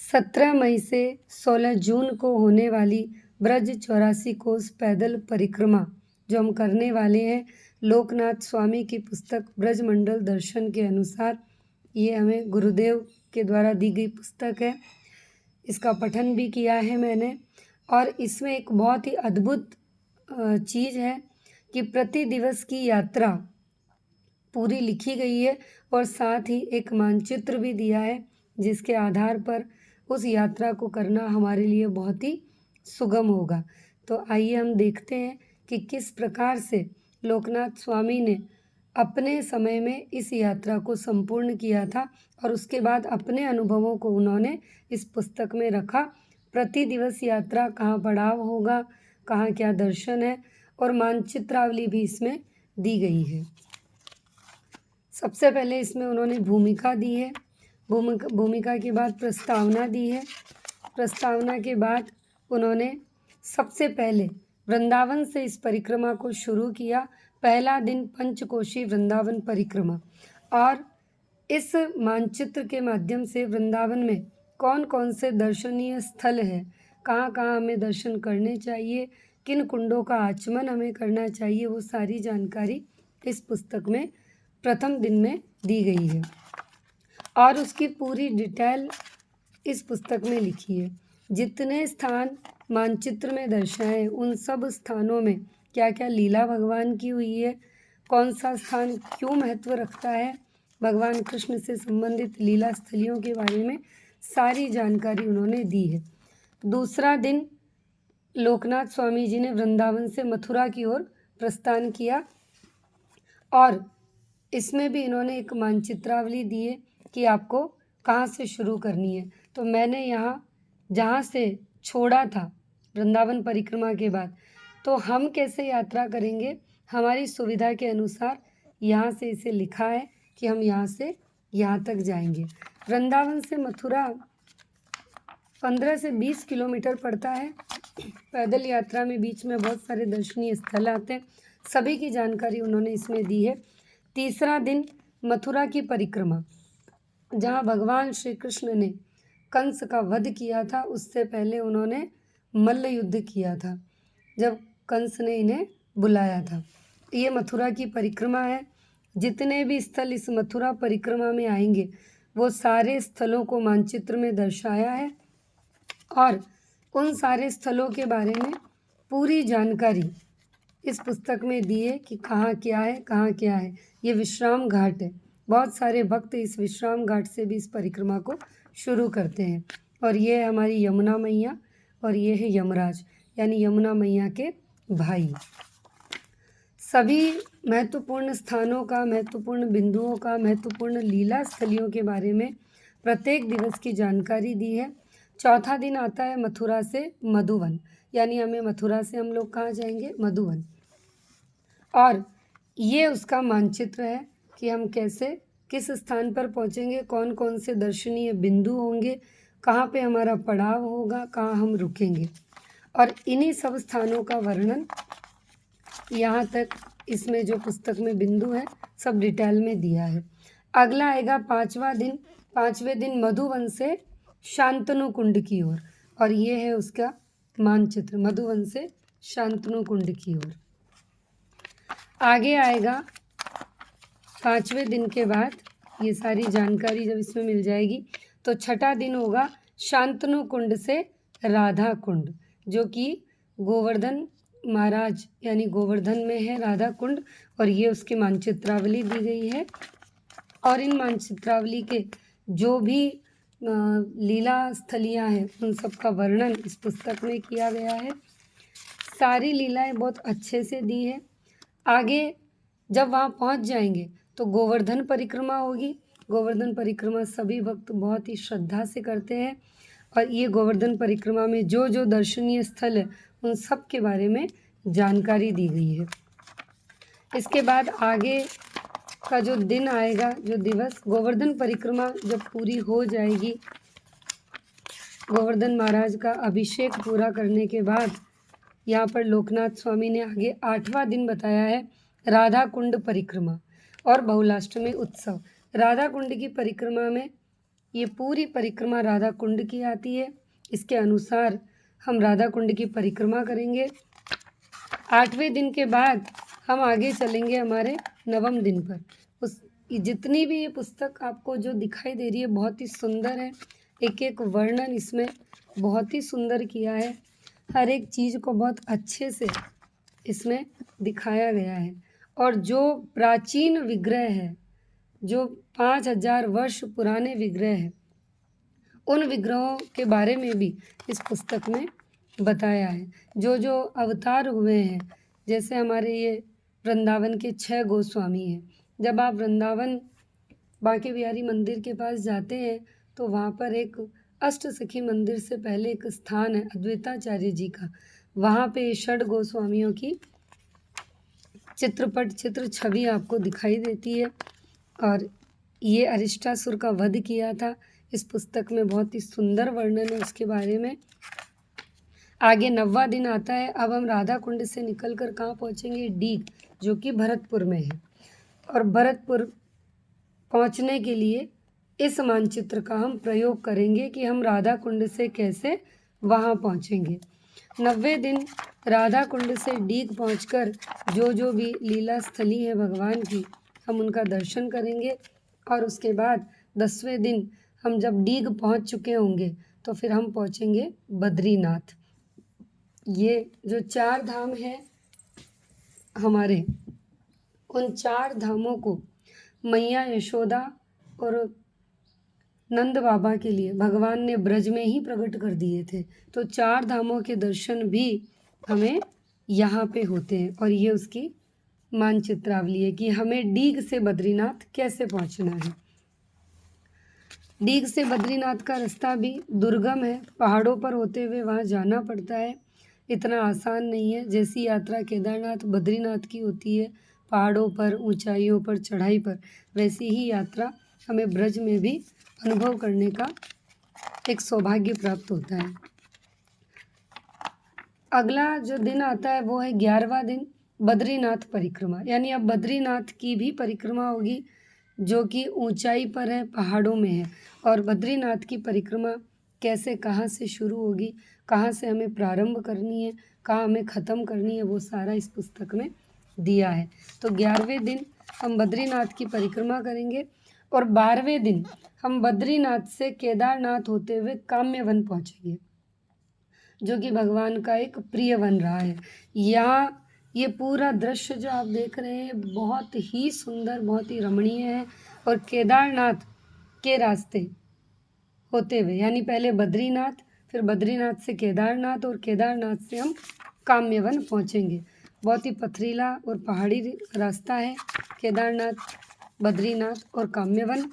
17 मई से 16 जून को होने वाली ब्रज 84 कोस पैदल परिक्रमा जो हम करने वाले हैं, लोकनाथ स्वामी की पुस्तक ब्रजमंडल दर्शन के अनुसार, ये हमें गुरुदेव के द्वारा दी गई पुस्तक है। इसका पठन भी किया है मैंने। और इसमें एक बहुत ही अद्भुत चीज़ है कि प्रति दिवस की यात्रा पूरी लिखी गई है और साथ ही एक मानचित्र भी दिया है, जिसके आधार पर उस यात्रा को करना हमारे लिए बहुत ही सुगम होगा। तो आइए हम देखते हैं कि किस प्रकार से लोकनाथ स्वामी ने अपने समय में इस यात्रा को संपूर्ण किया था और उसके बाद अपने अनुभवों को उन्होंने इस पुस्तक में रखा। प्रति दिवस यात्रा कहाँ पड़ाव होगा, कहाँ क्या दर्शन है, और मानचित्रावली भी इसमें दी गई है। सबसे पहले इसमें उन्होंने भूमिका दी है। भूमिका के बाद प्रस्तावना दी है। प्रस्तावना के बाद उन्होंने सबसे पहले वृंदावन से इस परिक्रमा को शुरू किया। पहला दिन पंचकोशी वृंदावन परिक्रमा, और इस मानचित्र के माध्यम से वृंदावन में कौन कौन से दर्शनीय स्थल है, कहाँ कहाँ हमें दर्शन करने चाहिए, किन कुंडों का आचमन हमें करना चाहिए, वो सारी जानकारी इस पुस्तक में प्रथम दिन में दी गई है और उसकी पूरी डिटेल इस पुस्तक में लिखी है। जितने स्थान मानचित्र में दर्शाए उन सब स्थानों में क्या क्या लीला भगवान की हुई है, कौन सा स्थान क्यों महत्व रखता है, भगवान कृष्ण से संबंधित लीला स्थलियों के बारे में सारी जानकारी उन्होंने दी है। दूसरा दिन लोकनाथ स्वामी जी ने वृंदावन से मथुरा की ओर प्रस्थान किया और इसमें भी इन्होंने एक मानचित्रावली दी है कि आपको कहाँ से शुरू करनी है। तो मैंने यहाँ जहाँ से छोड़ा था वृंदावन परिक्रमा के बाद, तो हम कैसे यात्रा करेंगे, हमारी सुविधा के अनुसार यहाँ से इसे लिखा है कि हम यहाँ से यहाँ तक जाएंगे। वृंदावन से मथुरा 15 से 20 किलोमीटर पड़ता है। पैदल यात्रा में बीच में बहुत सारे दर्शनीय स्थल आते हैं, सभी की जानकारी उन्होंने इसमें दी है। तीसरा दिन मथुरा की परिक्रमा, जहाँ भगवान श्री कृष्ण ने कंस का वध किया था, उससे पहले उन्होंने मल्ल युद्ध किया था जब कंस ने इन्हें बुलाया था। ये मथुरा की परिक्रमा है। जितने भी स्थल इस मथुरा परिक्रमा में आएंगे वो सारे स्थलों को मानचित्र में दर्शाया है और उन सारे स्थलों के बारे में पूरी जानकारी इस पुस्तक में दी है कि कहाँ क्या है, कहाँ क्या है। ये विश्राम घाट है। बहुत सारे भक्त इस विश्राम घाट से भी इस परिक्रमा को शुरू करते हैं। और ये है हमारी यमुना मैया और ये है यमराज, यानी यमुना मैया के भाई। सभी महत्वपूर्ण स्थानों का, महत्वपूर्ण बिंदुओं का, महत्वपूर्ण लीला स्थलियों के बारे में प्रत्येक दिवस की जानकारी दी है। चौथा दिन आता है मथुरा से मधुवन, यानी हमें मथुरा से हम लोग कहाँ जाएंगे, मधुवन। और ये उसका मानचित्र है कि हम कैसे किस स्थान पर पहुँचेंगे, कौन कौन से दर्शनीय बिंदु होंगे, कहाँ पे हमारा पड़ाव होगा, कहाँ हम रुकेंगे। और इन्हीं सब स्थानों का वर्णन यहाँ तक इसमें जो पुस्तक में बिंदु है सब डिटेल में दिया है। अगला आएगा पाँचवा दिन। पाँचवें दिन मधुवन से शांतनु कुंड की ओर, और ये है उसका मानचित्र, मधुवन से शांतनु कुंड की ओर। आगे आएगा पाँचवें दिन के बाद ये सारी जानकारी जब इसमें मिल जाएगी तो छठा दिन होगा शांतनु कुंड से राधा कुंड, जो कि गोवर्धन महाराज यानी गोवर्धन में है राधा कुंड, और ये उसकी मानचित्रावली दी गई है। और इन मानचित्रावली के जो भी लीला स्थलियाँ हैं उन सब का वर्णन इस पुस्तक में किया गया है। सारी लीलाएं बहुत अच्छे से दी है। आगे जब वहाँ पहुँच जाएंगे तो गोवर्धन परिक्रमा होगी। गोवर्धन परिक्रमा सभी भक्त बहुत ही श्रद्धा से करते हैं और ये गोवर्धन परिक्रमा में जो जो दर्शनीय स्थल है उन सब के बारे में जानकारी दी गई है। इसके बाद आगे का जो दिन आएगा, जो दिवस, गोवर्धन परिक्रमा जब पूरी हो जाएगी, गोवर्धन महाराज का अभिषेक पूरा करने के बाद यहाँ पर लोकनाथ स्वामी ने आगे 8वां दिन बताया है राधा कुंड परिक्रमा और बहुलाष्टमी उत्सव। राधा कुंड की परिक्रमा में ये पूरी परिक्रमा राधा कुंड की आती है। इसके अनुसार हम राधा कुंड की परिक्रमा करेंगे। 8वें दिन के बाद हम आगे चलेंगे हमारे 9वें दिन पर। उस जितनी भी ये पुस्तक आपको जो दिखाई दे रही है बहुत ही सुंदर है। एक एक वर्णन इसमें बहुत ही सुंदर किया है। हर एक चीज़ को बहुत अच्छे से इसमें दिखाया गया है। और जो प्राचीन विग्रह है, जो 5000 वर्ष पुराने विग्रह है, उन विग्रहों के बारे में भी इस पुस्तक में बताया है। जो जो अवतार हुए हैं, जैसे हमारे ये वृंदावन के 6 गोस्वामी हैं। जब आप वृंदावन बांके बिहारी मंदिर के पास जाते हैं तो वहाँ पर एक अष्टसखी मंदिर से पहले एक स्थान है अद्वैताचार्य जी का। वहाँ पे ये 6 गोस्वामियों की चित्र छवि आपको दिखाई देती है। और ये अरिष्टासुर का वध किया था। इस पुस्तक में बहुत ही सुंदर वर्णन है उसके बारे में। आगे 9वां दिन आता है। अब हम राधा कुंड से निकलकर कहाँ पहुँचेंगे? डीग, जो कि भरतपुर में है। और भरतपुर पहुँचने के लिए इस मानचित्र का हम प्रयोग करेंगे कि हम राधा कुंड से कैसे वहाँ पहुँचेंगे। 90वें दिन राधा कुंड से डीग पहुँचकर जो जो भी लीला स्थली है भगवान की, हम उनका दर्शन करेंगे। और उसके बाद 10वें दिन हम जब डीग पहुँच चुके होंगे तो फिर हम पहुँचेंगे बद्रीनाथ। ये जो 4 धाम हैं हमारे, उन 4 धामों को मैया यशोदा और नंद बाबा के लिए भगवान ने ब्रज में ही प्रकट कर दिए थे। तो 4 धामों के दर्शन भी हमें यहाँ पे होते हैं। और ये उसकी मानचित्रावली है कि हमें डीग से बद्रीनाथ कैसे पहुँचना है। डीग से बद्रीनाथ का रास्ता भी दुर्गम है, पहाड़ों पर होते हुए वहाँ जाना पड़ता है। इतना आसान नहीं है। जैसी यात्रा केदारनाथ बद्रीनाथ की होती है, पहाड़ों पर, ऊंचाइयों पर, चढ़ाई पर, वैसी ही यात्रा हमें ब्रज में भी अनुभव करने का एक सौभाग्य प्राप्त होता है। अगला जो दिन आता है वो है 11वां दिन, बद्रीनाथ परिक्रमा। यानी अब बद्रीनाथ की भी परिक्रमा होगी जो कि ऊंचाई पर है, पहाड़ों में है। और बद्रीनाथ की परिक्रमा कैसे, कहाँ से शुरू होगी, कहाँ से हमें प्रारंभ करनी है, कहाँ हमें ख़त्म करनी है, वो सारा इस पुस्तक में दिया है। तो 11वें दिन हम बद्रीनाथ की परिक्रमा करेंगे। और 12वें दिन हम बद्रीनाथ से केदारनाथ होते हुए काम्यवन पहुँचेंगे, जो कि भगवान का एक प्रिय वन रहा है। यहाँ ये पूरा दृश्य जो आप देख रहे हैं बहुत ही सुंदर, बहुत ही रमणीय है। और केदारनाथ के रास्ते होते हुए, यानी पहले बद्रीनाथ, फिर बद्रीनाथ से केदारनाथ, और केदारनाथ से हम काम्यवन पहुँचेंगे। बहुत ही पथरीला और पहाड़ी रास्ता है केदारनाथ, बद्रीनाथ और काम्यवन।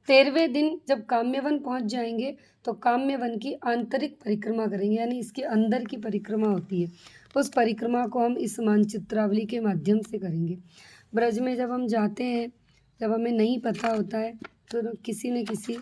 13वें दिन जब काम्यवन पहुंच जाएंगे तो काम्यवन की आंतरिक परिक्रमा करेंगे, यानी इसके अंदर की परिक्रमा होती है। उस परिक्रमा को हम इस मानचित्रावली के माध्यम से करेंगे। ब्रज में जब हम जाते हैं, जब हमें नहीं पता होता है तो किसी न किसी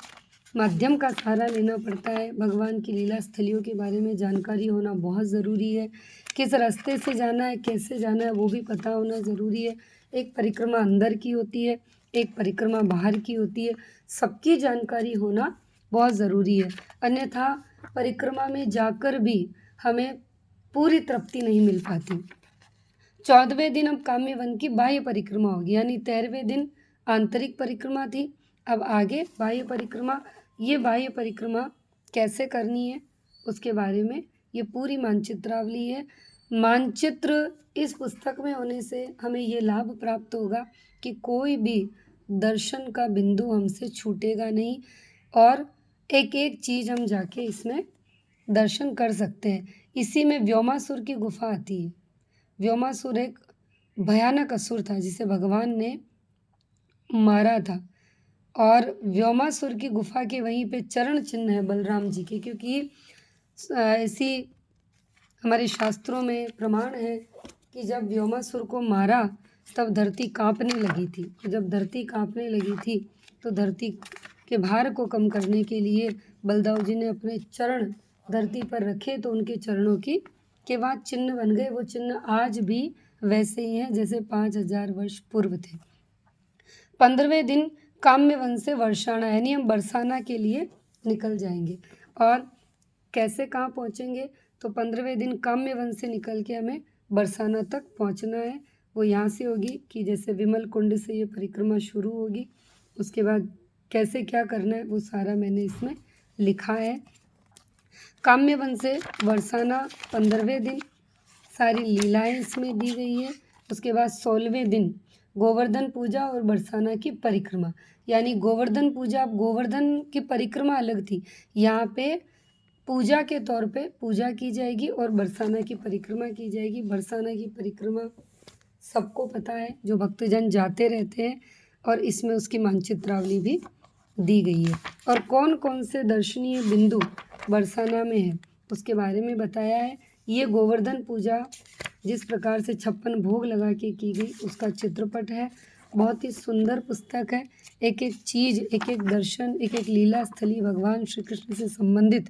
माध्यम का सहारा लेना पड़ता है। भगवान की लीला स्थलियों के बारे में जानकारी होना बहुत ज़रूरी है। किस रास्ते से जाना है, कैसे जाना है, वो भी पता होना ज़रूरी है। एक परिक्रमा अंदर की होती है, एक परिक्रमा बाहर की होती है। सबकी जानकारी होना बहुत ज़रूरी है, अन्यथा परिक्रमा में जाकर भी हमें पूरी तृप्ति नहीं मिल पाती। 14वें दिन अब काम्यवन की बाह्य परिक्रमा होगी, यानी 13वें दिन आंतरिक परिक्रमा थी, अब आगे बाह्य परिक्रमा। ये बाह्य परिक्रमा कैसे करनी है उसके बारे में ये पूरी मानचित्रावली है। मानचित्र इस पुस्तक में होने से हमें ये लाभ प्राप्त होगा कि कोई भी दर्शन का बिंदु हमसे छूटेगा नहीं, और एक एक चीज़ हम जाके इसमें दर्शन कर सकते हैं। इसी में व्योमासुर की गुफा आती है। व्योमासुर एक भयानक असुर था जिसे भगवान ने मारा था, और व्योमासुर की गुफा के वहीं पे चरण चिन्ह है बलराम जी के, क्योंकि ऐसी हमारे शास्त्रों में प्रमाण है कि जब व्योमासुर को मारा तब धरती कांपने लगी थी। जब धरती कांपने लगी थी तो धरती के भार को कम करने के लिए बलदाऊ जी ने अपने चरण धरती पर रखे, तो उनके चरणों की के बाद चिन्ह बन गए। वो चिन्ह आज भी वैसे ही हैं जैसे 5000 वर्ष पूर्व थे। 15वें दिन काम्य वन से वर्षाना यानी हम बरसाना के लिए निकल जाएंगे। और कैसे कहाँ पहुँचेंगे, तो 15वें दिन काम्य वन से निकल के हमें बरसाना तक पहुँचना है। वो यहाँ से होगी कि जैसे विमल कुंड से ये परिक्रमा शुरू होगी, उसके बाद कैसे क्या करना है वो सारा मैंने इसमें लिखा है। काम्य वन से बरसाना 15वें दिन, सारी लीलाएं इसमें दी गई है। उसके बाद 16वें दिन गोवर्धन पूजा और बरसाना की परिक्रमा, यानी गोवर्धन पूजा, गोवर्धन की परिक्रमा अलग थी, यहाँ पे पूजा के तौर पे पूजा की जाएगी और बरसाना की परिक्रमा की जाएगी। बरसाना की परिक्रमा सबको पता है, जो भक्तजन जाते रहते हैं, और इसमें उसकी मानचित्रावली भी दी गई है। और कौन कौन से दर्शनीय बिंदु बरसाना में है उसके बारे में बताया है। ये गोवर्धन पूजा जिस प्रकार से 56 भोग लगा के की गई उसका चित्रपट है। बहुत ही सुंदर पुस्तक है। एक एक चीज़, एक एक दर्शन, एक एक लीला स्थली भगवान श्री कृष्ण से संबंधित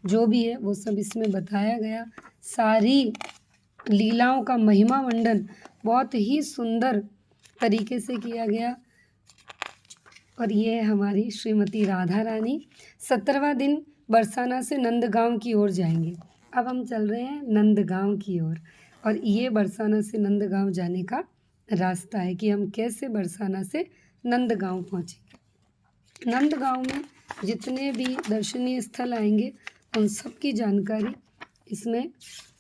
जो भी है वो सब इसमें बताया गया। सारी लीलाओं का महिमा मंडन बहुत ही सुंदर तरीके से किया गया। और ये है हमारी श्रीमती राधा रानी। 17वां दिन बरसाना से नंदगांव की ओर जाएंगे। अब हम चल रहे हैं नंदगांव की ओर, और ये बरसाना से नंदगांव जाने का रास्ता है कि हम कैसे बरसाना से नंदगांव पहुँचेंगे। नंदगांव में जितने भी दर्शनीय स्थल आएंगे उन सब की जानकारी इसमें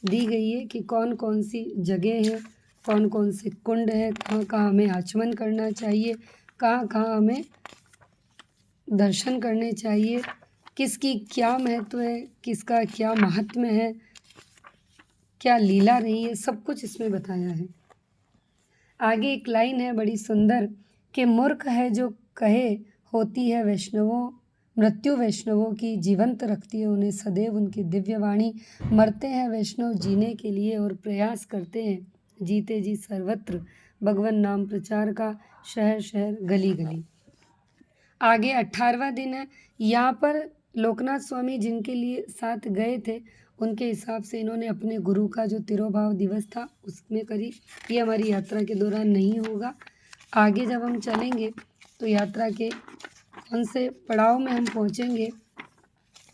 दी गई है कि कौन कौन सी जगह है, कौन कौन से कुंड है, कहाँ कहाँ हमें आचमन करना चाहिए, कहाँ कहाँ हमें दर्शन करने चाहिए, किसकी क्या महत्व है, किसका क्या महात्म्य है, क्या लीला रही है, सब कुछ इसमें बताया है। आगे एक लाइन है बड़ी सुंदर कि मूर्ख है जो कहे होती है वैष्णवों, मृत्यु वैष्णवों की जीवंत रखती है उन्हें सदैव उनकी दिव्य वाणी। मरते हैं वैष्णव जीने के लिए और प्रयास करते हैं जीते जी सर्वत्र भगवान नाम प्रचार का, शहर शहर गली गली। आगे 18वां दिन है। यहाँ पर लोकनाथ स्वामी जिनके लिए साथ गए थे उनके हिसाब से इन्होंने अपने गुरु का जो तिरोभाव दिवस था उसमें करी। ये हमारी यात्रा के दौरान नहीं होगा। आगे जब हम चलेंगे तो यात्रा के कौन से पड़ाव में हम पहुँचेंगे,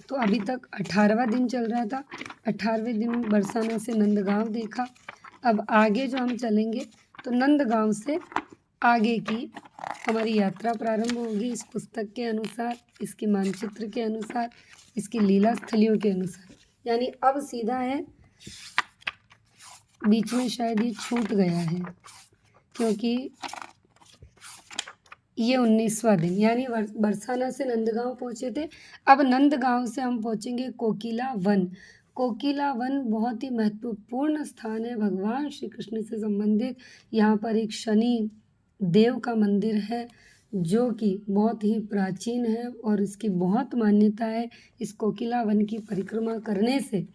तो अभी तक 18वां दिन चल रहा था। 18वें दिन बरसाना से नंदगांव देखा। अब आगे जो हम चलेंगे तो नंदगांव से आगे की हमारी यात्रा प्रारंभ होगी इस पुस्तक के अनुसार, इसके मानचित्र के अनुसार, इसकी लीला स्थलियों के अनुसार। यानी अब सीधा है, बीच में शायद ये छूट गया है क्योंकि ये 19वां दिन, यानी बरसाना से नंदगांव पहुँचे थे। अब नंदगांव से हम पहुँचेंगे कोकिला वन। कोकिला वन बहुत ही महत्वपूर्ण स्थान है भगवान श्री कृष्ण से संबंधित। यहाँ पर एक शनि देव का मंदिर है जो कि बहुत ही प्राचीन है और इसकी बहुत मान्यता है। इस कोकिला वन की परिक्रमा करने से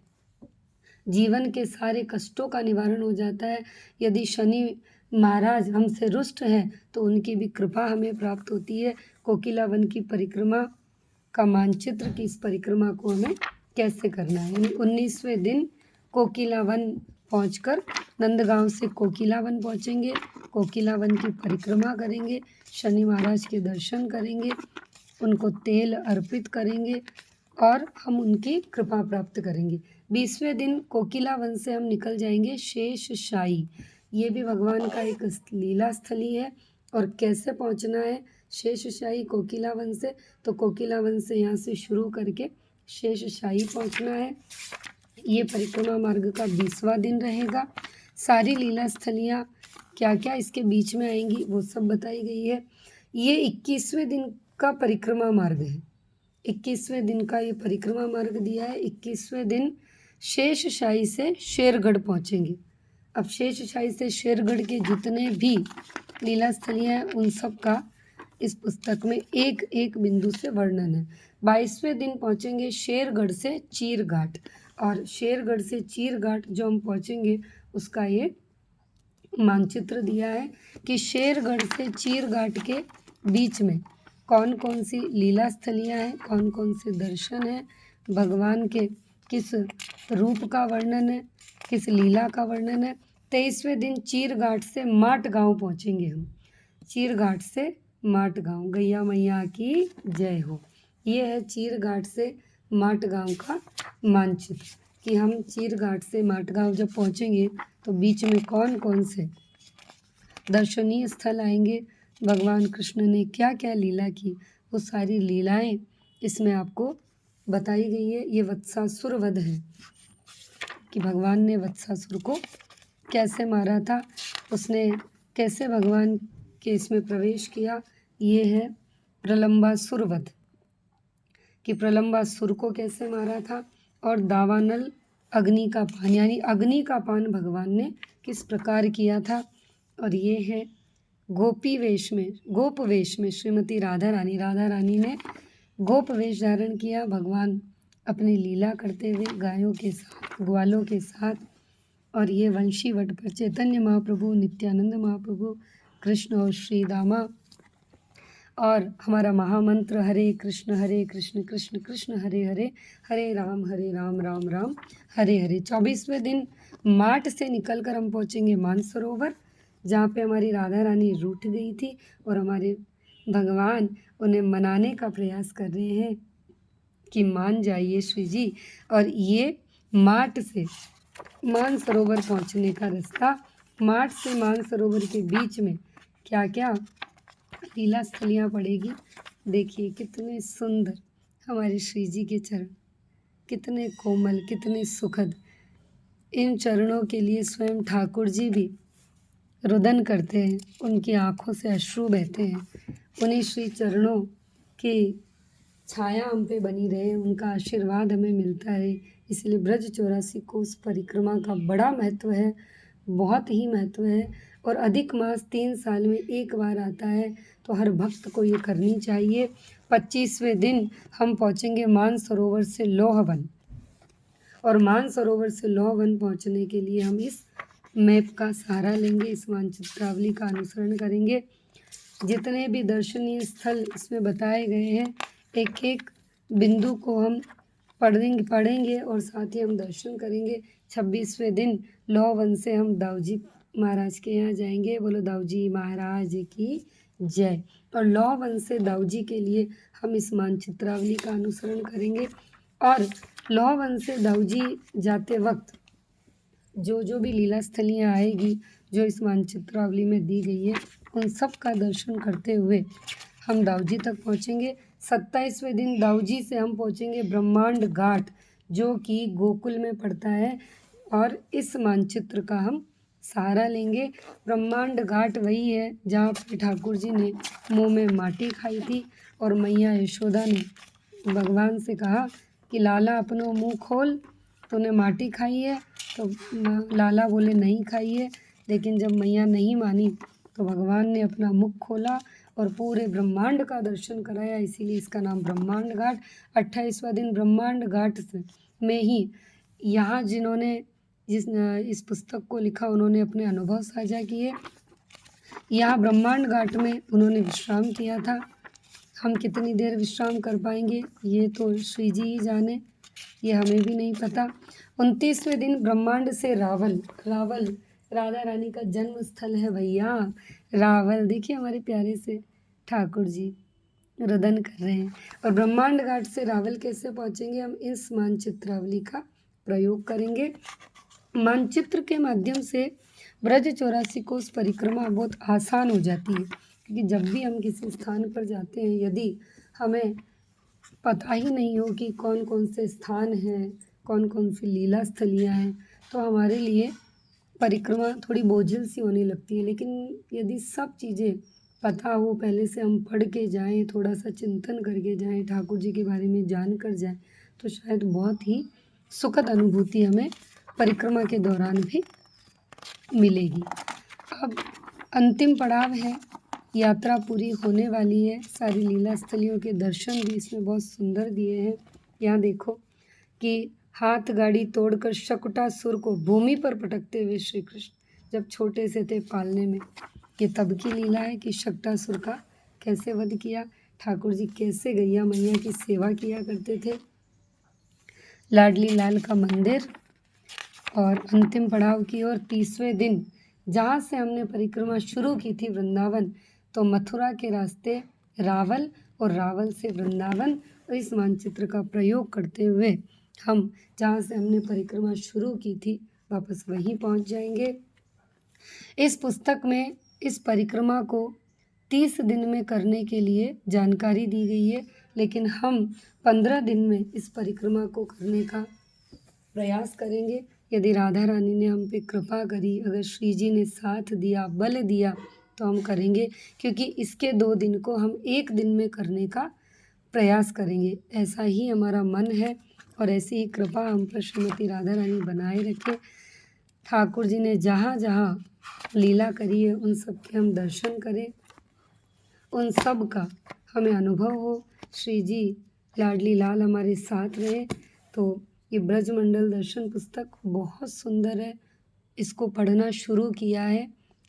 जीवन के सारे कष्टों का निवारण हो जाता है। यदि शनि महाराज हमसे रुष्ट हैं तो उनकी भी कृपा हमें प्राप्त होती है। कोकिला वन की परिक्रमा का मानचित्र की इस परिक्रमा को हमें कैसे करना है, यानी 19वें दिन कोकिला वन पहुँचकर नंदगांव से कोकिला वन पहुँचेंगे। कोकिला वन की परिक्रमा करेंगे, शनि महाराज के दर्शन करेंगे, उनको तेल अर्पित करेंगे और हम उनकी कृपा प्राप्त करेंगे। 20वें दिन कोकिला वन से हम निकल जाएंगे शेषशाही। ये भी भगवान का एक लीला स्थली है। और कैसे पहुंचना है शेषशाही कोकिला वन से, तो कोकिला वन से यहाँ से शुरू करके शेषशाही पहुंचना है। ये परिक्रमा मार्ग का 20वां दिन रहेगा। सारी लीला स्थलियाँ क्या क्या इसके बीच में आएंगी वो सब बताई गई है। ये 21वें दिन का परिक्रमा मार्ग है। 21वें दिन का ये परिक्रमा मार्ग दिया है। 21वें दिन शेषशाही से शेरगढ़ पहुँचेंगे। अब शेषशाही से शेरगढ़ के जितने भी लीला स्थलियाँ हैं उन सब का इस पुस्तक में एक एक बिंदु से वर्णन है। 22वें दिन पहुँचेंगे शेरगढ़ से चीरघाट, और शेरगढ़ से चीरघाट जो हम पहुँचेंगे उसका ये मानचित्र दिया है कि शेरगढ़ से चीरघाट के बीच में कौन कौन सी लीला स्थलियाँ हैं, कौन कौन से दर्शन हैं, भगवान के किस रूप का वर्णन है, किस लीला का वर्णन है। 23वें दिन चीरघाट से माट गांव पहुँचेंगे हम। चीरघाट से माट गाँव, गैया मैया की जय हो। ये है चीरघाट से माट गाँव का मानचित्र कि हम चीरघाट से माट गाँव जब पहुँचेंगे तो बीच में कौन कौन से दर्शनीय स्थल आएंगे, भगवान कृष्ण ने क्या क्या लीला की, वो सारी लीलाएं इसमें आपको बताई गई है। ये वत्सासुर वध है कि भगवान ने वत्सासुर को कैसे मारा था, उसने कैसे भगवान के इसमें प्रवेश किया। ये है प्रलंबासुर वध कि प्रलंबासुर को कैसे मारा था, और दावानल अग्नि का पान यानी अग्नि का पान भगवान ने किस प्रकार किया था। और ये है गोपी वेश में, गोप वेश में श्रीमती राधा रानी ने गोप वेश धारण किया, भगवान अपनी लीला करते हुए गायों के साथ, ग्वालों के साथ। और ये वंशी वट पर चैतन्य महाप्रभु, नित्यानंद महाप्रभु, कृष्ण और श्री दामा। और हमारा महामंत्र हरे कृष्ण कृष्ण कृष्ण हरे हरे, हरे राम राम राम हरे हरे। 24वें दिन माट से निकलकर हम पहुँचेंगे मानसरोवर, जहाँ पे हमारी राधा रानी रूठ गई थी और हमारे भगवान उन्हें मनाने का प्रयास कर रहे हैं कि मान जाइए श्री जी। और ये माट से मानसरोवर पहुँचने का रास्ता, माट से मानसरोवर के बीच में क्या क्या लीला स्थलियाँ पड़ेगी। देखिए कितने सुंदर हमारे श्री जी के चरण, कितने कोमल, कितने सुखद। इन चरणों के लिए स्वयं ठाकुर जी भी रुदन करते हैं, उनकी आँखों से अश्रु बहते हैं। उन्हीं श्री चरणों की छाया हम पे बनी रहे, उनका आशीर्वाद हमें मिलता रहे। इसलिए ब्रज 84 कोस परिक्रमा का बड़ा महत्व है, बहुत ही महत्व है। और अधिक मास 3 साल में एक बार आता है, तो हर भक्त को ये करनी चाहिए। 25वें दिन हम पहुँचेंगे मानसरोवर से लोहवन, और मानसरोवर से लोहवन पहुँचने के लिए हम इस मैप का सहारा लेंगे, इस मानचित्रावली का अनुसरण करेंगे। जितने भी दर्शनीय स्थल इसमें बताए गए हैं, एक एक बिंदु को हम पढ़ेंगे और साथ ही हम दर्शन करेंगे। 26वें दिन लोहवन से हम दाऊजी महाराज के यहाँ जाएंगे। बोलो दाऊजी महाराज की जय। और लोहवन से दाऊजी के लिए हम इस मानचित्रावली का अनुसरण करेंगे। और लोहवन से दाऊजी जाते वक्त जो भी लीला स्थलियाँ आएगी, जो इस मानचित्रावली में दी गई है, उन सब का दर्शन करते हुए हम दाऊजी तक पहुँचेंगे। 27वें दिन दाऊजी से हम पहुँचेंगे ब्रह्मांड घाट, जो कि गोकुल में पड़ता है, और इस मानचित्र का हम सहारा लेंगे। ब्रह्मांड घाट वही है जहाँ पर ठाकुर जी ने मुँह में माटी खाई थी और मैया यशोदा ने भगवान से कहा कि लाला अपनो मुँह खोल, तूने माटी खाई है। तो लाला बोले नहीं खाई है, लेकिन जब मैया नहीं मानी तो भगवान ने अपना मुख खोला और पूरे ब्रह्मांड का दर्शन कराया, इसीलिए इसका नाम ब्रह्मांड घाट। 28वां दिन ब्रह्मांड घाट में ही यहाँ जिन्होंने इस पुस्तक को लिखा, उन्होंने अपने अनुभव साझा किए। यहाँ ब्रह्मांड घाट में उन्होंने विश्राम किया था। हम कितनी देर विश्राम कर पाएंगे ये तो श्री जी ही जाने, ये हमें भी नहीं पता। 29वें दिन ब्रह्मांड से रावल राधा रानी का जन्म स्थल है भैया। रावल देखिए हमारे प्यारे से ठाकुर जी रुदन कर रहे हैं। और ब्रह्मांड घाट से रावल कैसे पहुँचेंगे, हम इस मानचित्रावली का प्रयोग करेंगे। मानचित्र के माध्यम से ब्रज 84 कोस परिक्रमा बहुत आसान हो जाती है, क्योंकि जब भी हम किसी स्थान पर जाते हैं, यदि हमें पता ही नहीं हो कि कौन कौन से स्थान हैं, कौन कौन सी लीला स्थलियाँ हैं, तो हमारे लिए परिक्रमा थोड़ी बोझिल सी होने लगती है। लेकिन यदि सब चीज़ें पता हो, पहले से हम पढ़ के जाएं, थोड़ा सा चिंतन करके जाएं, ठाकुर जी के बारे में जान कर जाएं, तो शायद बहुत ही सुखद अनुभूति हमें परिक्रमा के दौरान भी मिलेगी। अब अंतिम पड़ाव है, यात्रा पूरी होने वाली है। सारी लीला स्थलियों के दर्शन भी इसमें बहुत सुंदर दिए हैं। यहाँ देखो कि हाथ गाड़ी तोड़कर शकुटासुर को भूमि पर पटकते हुए श्री कृष्ण जब छोटे से थे पालने में, ये तब की लीला है कि शकुटासुर का कैसे वध किया, ठाकुर जी कैसे गैया मैया की सेवा किया करते थे। लाडली लाल का मंदिर, और अंतिम पड़ाव की ओर 30वें दिन जहाँ से हमने परिक्रमा शुरू की थी वृंदावन, तो मथुरा के रास्ते रावल और रावल से वृंदावन, और इस मानचित्र का प्रयोग करते हुए हम जहाँ से हमने परिक्रमा शुरू की थी वापस वहीं पहुँच जाएंगे। इस पुस्तक में इस परिक्रमा को 30 दिन में करने के लिए जानकारी दी गई है, लेकिन हम 15 दिन में इस परिक्रमा को करने का प्रयास करेंगे। यदि राधा रानी ने हम पे कृपा करी, अगर श्री जी ने साथ दिया, बल दिया, तो हम करेंगे, क्योंकि इसके 2 दिन को हम 1 दिन में करने का प्रयास करेंगे। ऐसा ही हमारा मन है और ऐसी ही कृपा हम पर श्रीमती राधा रानी बनाए रखे। ठाकुर जी ने जहाँ जहाँ लीला करी है उन सब के हम दर्शन करें, उन सब का हमें अनुभव हो। श्री जी लाडली लाल हमारे साथ रहे। तो ये ब्रजमंडल दर्शन पुस्तक बहुत सुंदर है। इसको पढ़ना शुरू किया है,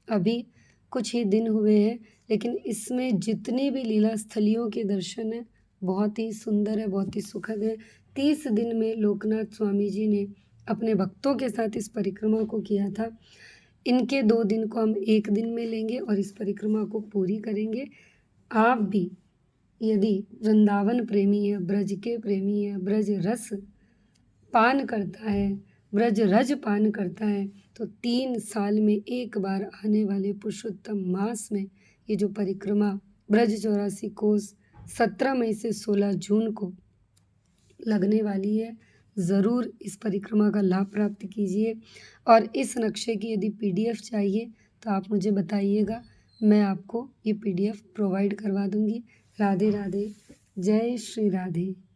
अभी कुछ ही दिन हुए हैं, लेकिन इसमें जितनी भी लीला स्थलियों के दर्शन हैं बहुत ही सुंदर है, बहुत ही सुखद है। 30 दिन में लोकनाथ स्वामी जी ने अपने भक्तों के साथ इस परिक्रमा को किया था। इनके 2 दिन को हम 1 दिन में लेंगे और इस परिक्रमा को पूरी करेंगे। आप भी यदि वृंदावन प्रेमी है, ब्रज के प्रेमी है, ब्रज रस पान करता है, ब्रज रज पान करता है, तो 3 साल में एक बार आने वाले पुरुषोत्तम मास में ये जो परिक्रमा ब्रज 84 कोस 17 मई से 16 जून को लगने वाली है, ज़रूर इस परिक्रमा का लाभ प्राप्त कीजिए। और इस नक्शे की यदि PDF चाहिए तो आप मुझे बताइएगा, मैं आपको ये PDF प्रोवाइड करवा दूँगी। राधे राधे, जय श्री राधे।